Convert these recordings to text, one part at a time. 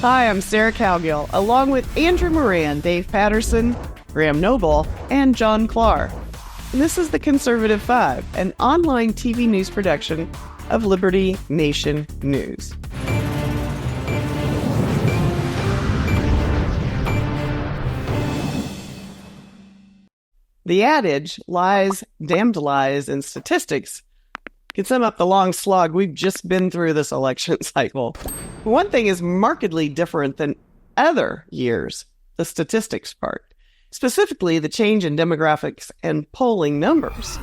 Hi, I'm Sarah Cowgill, along with Andrew Moran, Dave Patterson, Graham Noble, and John Clark. And this is The Conservative Five, an online TV news production of Liberty Nation News. The adage, lies, damned lies, and statistics can sum up the long slog we've just been through this election cycle. One thing is markedly different than other years, the statistics part. Specifically, the change in demographics and polling numbers.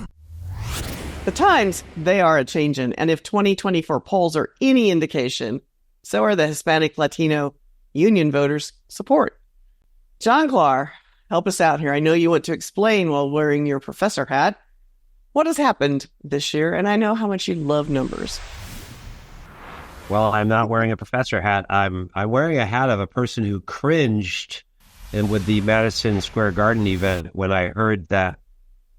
The times, they are a-changin', and if 2024 polls are any indication, so are the Hispanic, Latino, union voters' support. John Clark, help us out here. I know you want to explain while wearing your professor hat. What has happened this year? And I know how much you love numbers. Well, I'm not wearing a professor hat. I'm wearing a hat of a person who cringed with the Madison Square Garden event when I heard that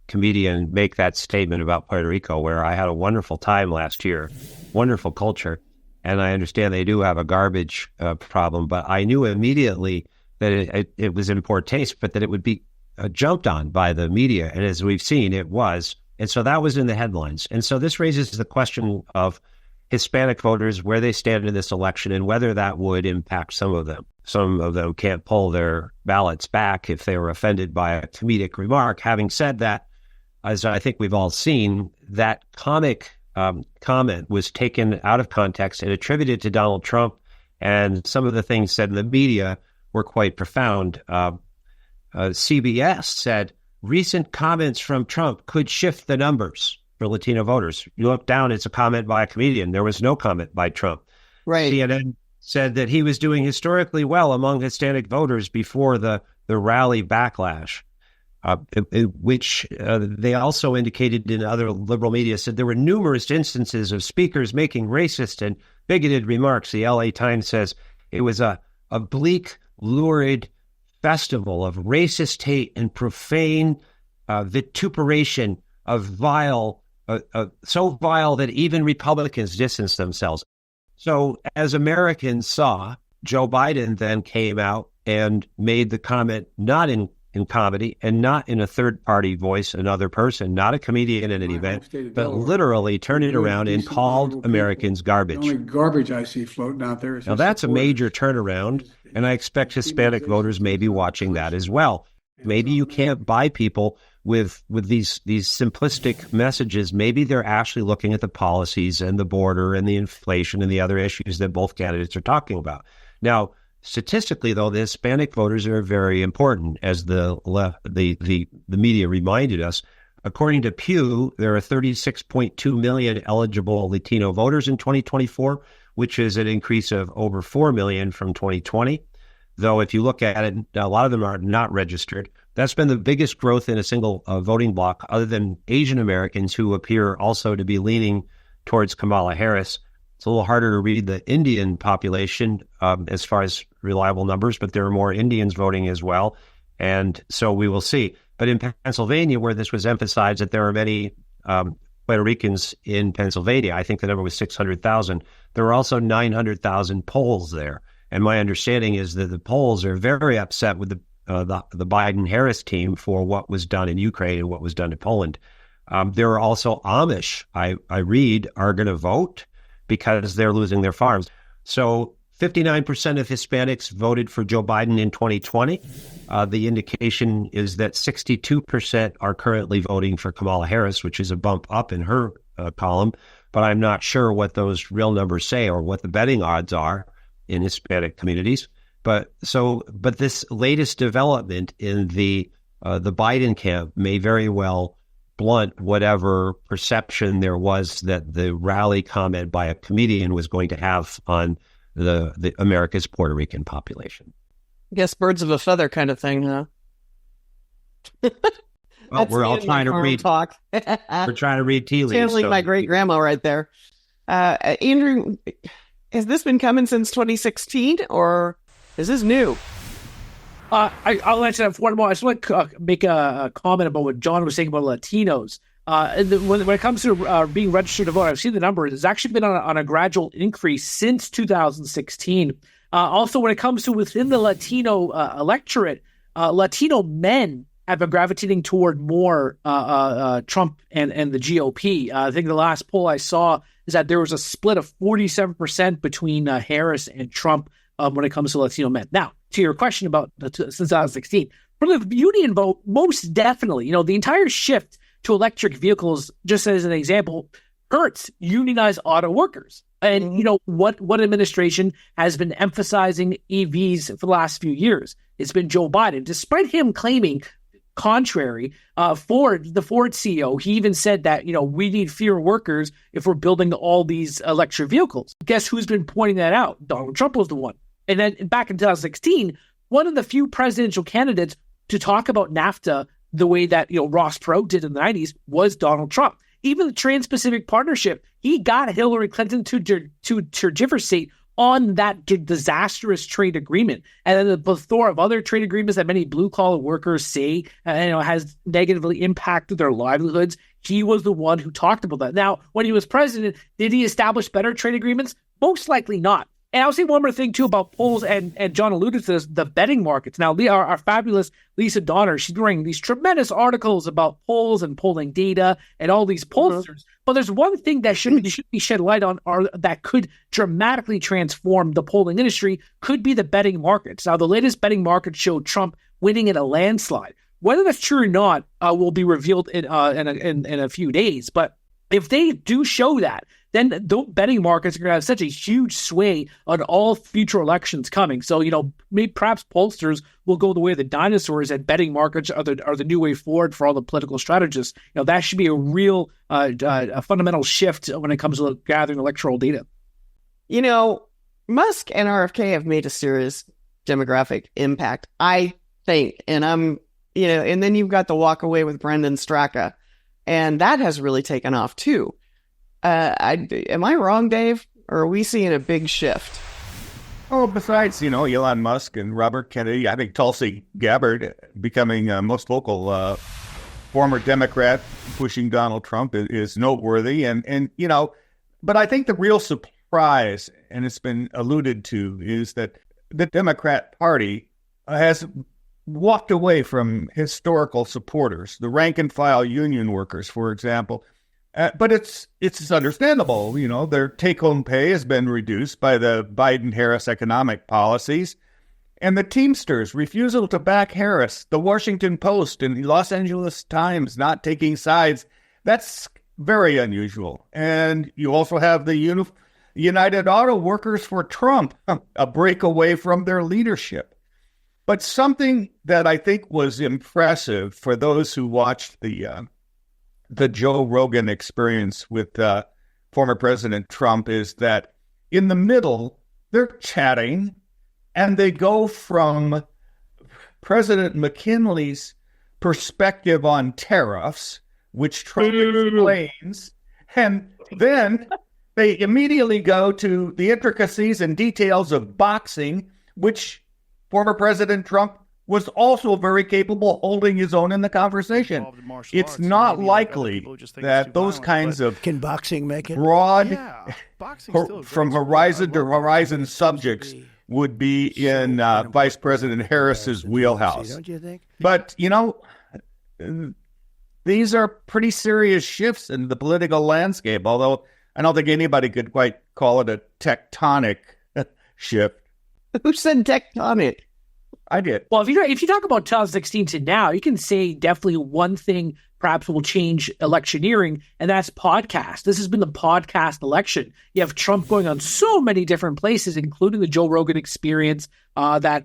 comedian make that statement about Puerto Rico, where I had a wonderful time last year, wonderful culture. And I understand they do have a garbage problem, but I knew immediately that it was in poor taste, but that it would be jumped on by the media. And as we've seen, it was. And so that was in the headlines. And so this raises the question of Hispanic voters, where they stand in this election, and whether that would impact some of them. Some of them can't pull their ballots back if they were offended by a comedic remark. Having said that, as I think we've all seen, that comic comment was taken out of context and attributed to Donald Trump, and some of the things said in the media were quite profound. CBS said, recent comments from Trump could shift the numbers for Latino voters. You look down, it's a comment by a comedian. There was no comment by Trump. Right. CNN said that he was doing historically well among Hispanic voters before the rally backlash, which they also indicated in other liberal media, said there were numerous instances of speakers making racist and bigoted remarks. The LA Times says it was a bleak, lurid festival of racist hate and profane vituperation of vile, so vile that even Republicans distance themselves. So as Americans saw, Joe Biden then came out and made the comment not in comedy and not in a third-party voice, another person, not a comedian in an event, but literally turned it around and called Americans garbage. The only garbage I see floating out there is now that's a major turnaround, and I expect Hispanic voters may be watching that as well. Maybe you can't buy people with these simplistic messages. Maybe they're actually looking at the policies and the border and the inflation and the other issues that both candidates are talking about. Now, statistically, though, the Hispanic voters are very important, as the media reminded us. According to Pew, there are 36.2 million eligible Latino voters in 2024, which is an increase of over 4 million from 2020. Though if you look at it, a lot of them are not registered. That's been the biggest growth in a single voting bloc, other than Asian Americans, who appear also to be leaning towards Kamala Harris. It's a little harder to read the Indian population as far as reliable numbers, but there are more Indians voting as well. And so we will see. But in Pennsylvania, where this was emphasized that there are many Puerto Ricans in Pennsylvania, I think the number was 600,000. There were also 900,000 Poles there. And my understanding is that the Poles are very upset with the Biden-Harris team for what was done in Ukraine and what was done in Poland. There are also Amish, I read, are going to vote because they're losing their farms. So 59% of Hispanics voted for Joe Biden in 2020. The indication is that 62% are currently voting for Kamala Harris, which is a bump up in her column. But I'm not sure what those real numbers say or what the betting odds are in Hispanic communities. But this latest development in the Biden camp may very well blunt whatever perception there was that the rally comment by a comedian was going to have on the America's Puerto Rican population. I guess birds of a feather kind of thing, huh? Well, we're all trying to read talk. We're trying to read tea leaves. Channeling my great grandma right there. Andrew, has this been coming since 2016, or is this new? I'll answer that for one more. I just want to make a comment about what John was saying about Latinos. When it comes to being registered to vote, I've seen the numbers. It's actually been on a gradual increase since 2016. Also, when it comes to within the Latino electorate, Latino men have been gravitating toward more Trump and the GOP. I think the last poll I saw is that there was a split of 47% between Harris and Trump when it comes to Latino men. Now, to your question about since 2016, for the union vote, most definitely, the entire shift to electric vehicles, just as an example, hurts unionized auto workers. And, what administration has been emphasizing EVs for the last few years? It's been Joe Biden. Despite him claiming contrary, the Ford CEO, he even said that, we need fewer workers if we're building all these electric vehicles. Guess who's been pointing that out? Donald Trump was the one. And then back in 2016, one of the few presidential candidates to talk about NAFTA the way that, Ross Perot did in the 90s was Donald Trump. Even the Trans-Pacific Partnership, he got Hillary Clinton to tergiversate on that disastrous trade agreement. And then the plethora of other trade agreements that many blue-collar workers say has negatively impacted their livelihoods. He was the one who talked about that. Now, when he was president, did he establish better trade agreements? Most likely not. And I'll say one more thing, too, about polls, and John alluded to this, the betting markets. Now, our fabulous Lisa Donner, she's writing these tremendous articles about polls and polling data and all these pollsters. But there's one thing that should be shed light on, or that could dramatically transform the polling industry, could be the betting markets. Now, the latest betting markets showed Trump winning in a landslide. Whether that's true or not will be revealed in a few days. But if they do show that, then the betting markets are going to have such a huge sway on all future elections coming. So, maybe perhaps pollsters will go the way of the dinosaurs, and betting markets are the new way forward for all the political strategists. That should be a real a fundamental shift when it comes to gathering electoral data. Musk and RFK have made a serious demographic impact, I think. And and then you've got the walk away with Brendan Straka, and that has really taken off too. Am I wrong, Dave? Or are we seeing a big shift? Oh, besides, Elon Musk and Robert Kennedy, I think Tulsi Gabbard becoming most vocal former Democrat pushing Donald Trump is noteworthy. But I think the real surprise, and it's been alluded to, is that the Democrat Party has walked away from historical supporters, the rank and file union workers, for example. But it's understandable, their take-home pay has been reduced by the Biden-Harris economic policies, and the Teamsters' refusal to back Harris, the Washington Post and the Los Angeles Times not taking sides, that's very unusual. And you also have the United Auto Workers for Trump, a break away from their leadership. But something that I think was impressive for those who watched the Joe Rogan experience with former President Trump is that in the middle, they're chatting, and they go from President McKinley's perspective on tariffs, which Trump explains, and then they immediately go to the intricacies and details of boxing, which former President Trump was also very capable of holding his own in the conversation. It's not likely that those kinds of can boxing make it broad, from horizon to horizon subjects would be in Vice President Harris's wheelhouse. Don't you think? But, these are pretty serious shifts in the political landscape, although I don't think anybody could quite call it a tectonic shift. Who said tectonic? I did. Well, if you talk about 2016 to now, you can say definitely one thing perhaps will change electioneering, and that's podcast. This has been the podcast election. You have Trump going on so many different places, including the Joe Rogan Experience, that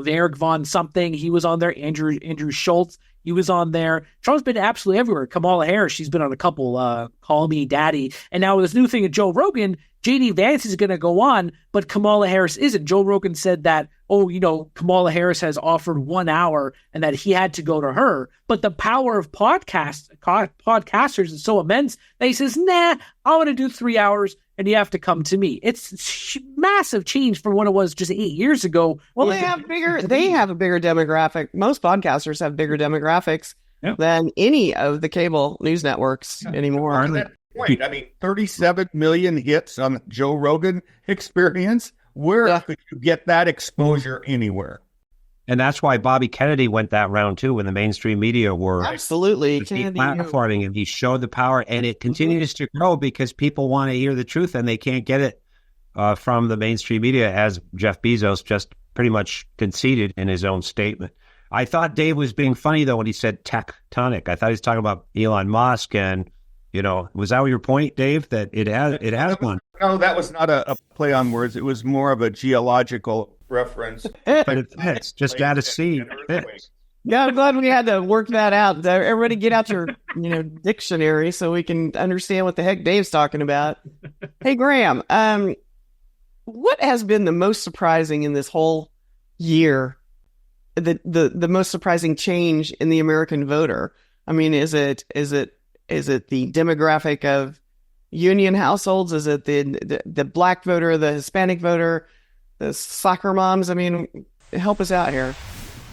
Eric Von something, he was on there. Andrew Schultz, he was on there. Trump's been absolutely everywhere. Kamala Harris, she's been on a couple, Call Me Daddy. And now with this new thing of Joe Rogan, J.D. Vance is going to go on, but Kamala Harris isn't. Joe Rogan said that, Kamala Harris has offered 1 hour and that he had to go to her. But the power of podcasters is so immense that he says, nah, I want to do 3 hours and you have to come to me. It's massive change from what it was just 8 years ago. Well, they have a bigger demographic. Most podcasters have bigger demographics than any of the cable news networks anymore. Point. 37 million hits on Joe Rogan Experience. Where could you get that exposure anywhere? And that's why Bobby Kennedy went that round too, when the mainstream media were Absolutely. Kennedy, platforming him. He showed the power, and it continues to grow because people want to hear the truth and they can't get it from the mainstream media, as Jeff Bezos just pretty much conceded in his own statement. I thought Dave was being funny, though, when he said tectonic. I thought he was talking about Elon Musk, and, was that your point, Dave, that it has one? No, that was not a play on words. It was more of a geological reference. But it fits. Just add a C. Yeah, I'm glad we had to work that out. Everybody get out your, dictionary so we can understand what the heck Dave's talking about. Hey, Graham, what has been the most surprising in this whole year? The most surprising change in the American voter? I mean, is it the demographic of union households? Is it the black voter, the Hispanic voter, the soccer moms? I mean, help us out here.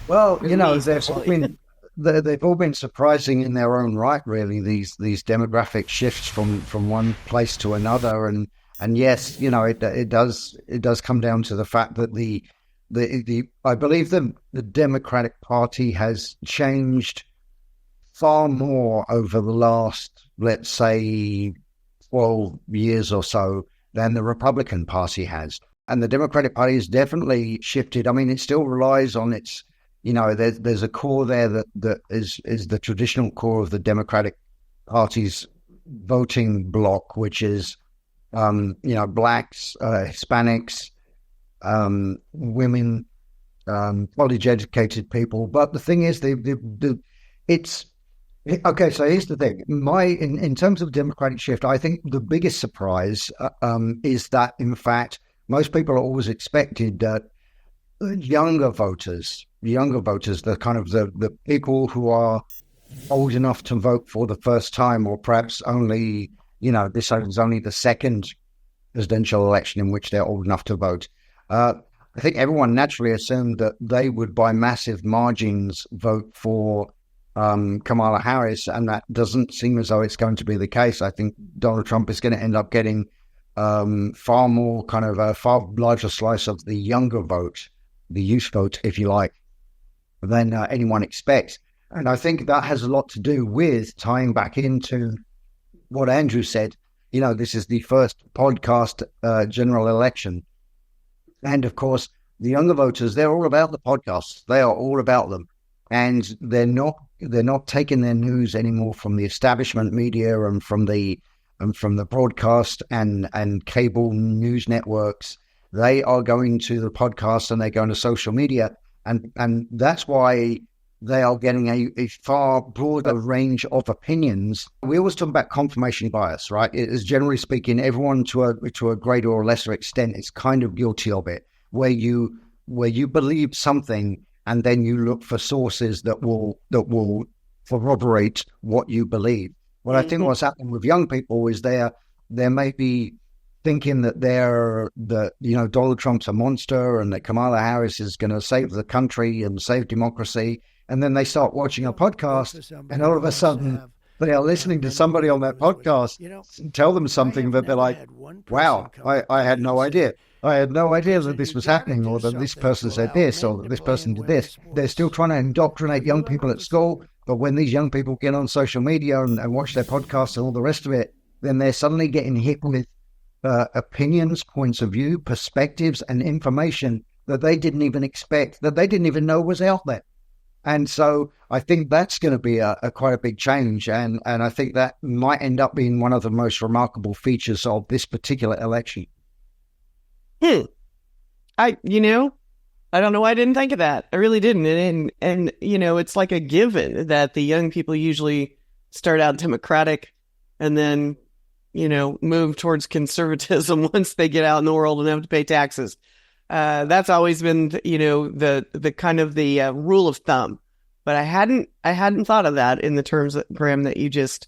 Well, they've all been surprising in their own right, really. These demographic shifts from one place to another, and yes, it does come down to the fact that I believe the Democratic Party has changed far more over the last, let's say, 12 years or so than the Republican Party has. And the Democratic Party has definitely shifted. I mean, it still relies on its, there's a core there that is the traditional core of the Democratic Party's voting bloc, which is, blacks, Hispanics, women, college-educated people. But the thing is, it's okay. So here's the thing: in terms of democratic shift, I think the biggest surprise is that, in fact, most people always expected that younger voters, the kind of the people who are old enough to vote for the first time, or perhaps only, this is only the second presidential election in which they're old enough to vote. I think everyone naturally assumed that they would, by massive margins, vote for Kamala Harris, and that doesn't seem as though it's going to be the case. I think Donald Trump is going to end up getting far more, kind of a far larger slice of the younger vote, the youth vote, if you like, than anyone expects. And I think that has a lot to do with tying back into what Andrew said. This is the first podcast general election. And of course, the younger voters, they're all about the podcasts. They are all about them. And they're not taking their news anymore from the establishment media and from the broadcast and cable news networks. They are going to the podcast and they're going to social media. And that's why they are getting a far broader range of opinions. We always talk about confirmation bias, right? It is, generally speaking, everyone to a greater or lesser extent is kind of guilty of it, where you believe something and then you look for sources that will corroborate what you believe. Well, I think what's happening with young people is they may be thinking that Donald Trump's a monster and that Kamala Harris is going to save the country and save democracy. And then they start watching a podcast, and all of a sudden they are listening to somebody on that podcast tell them something that they're like, wow, I had no idea. I had no idea that this was happening, or that this person said this, or that this person did this. They're still trying to indoctrinate young people at school, but when these young people get on social media and watch their podcasts and all the rest of it, then they're suddenly getting hit with opinions, points of view, perspectives, and information that they didn't even expect, that they didn't even know was out there. And so I think that's going to be quite a big change. And I think that might end up being one of the most remarkable features of this particular election. I don't know why I didn't think of that. I really didn't. And it's like a given that the young people usually start out Democratic and then, move towards conservatism once they get out in the world and have to pay taxes. That's always been, the kind of the rule of thumb. But I hadn't thought of that in the terms, Graham, that you just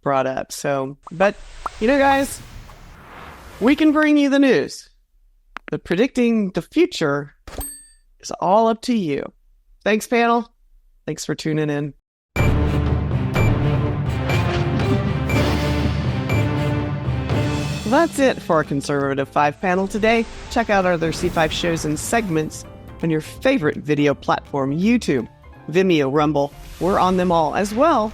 brought up. So, but, guys, we can bring you the news. But predicting the future is all up to you. Thanks, panel. Thanks for tuning in. Well, that's it for our Conservative 5 panel today. Check out our other C5 shows and segments on your favorite video platform, YouTube, Vimeo, Rumble. We're on them all as well.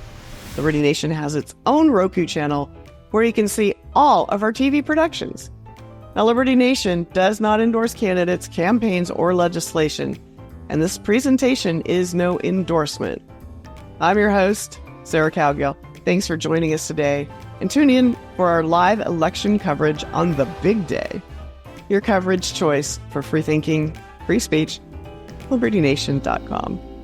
Liberty Nation has its own Roku channel where you can see all of our TV productions. Now, Liberty Nation does not endorse candidates, campaigns, or legislation, and this presentation is no endorsement. I'm your host, Sarah Cowgill. Thanks for joining us today, and tune in for our live election coverage on the big day. Your coverage choice for free thinking, free speech, libertynation.com.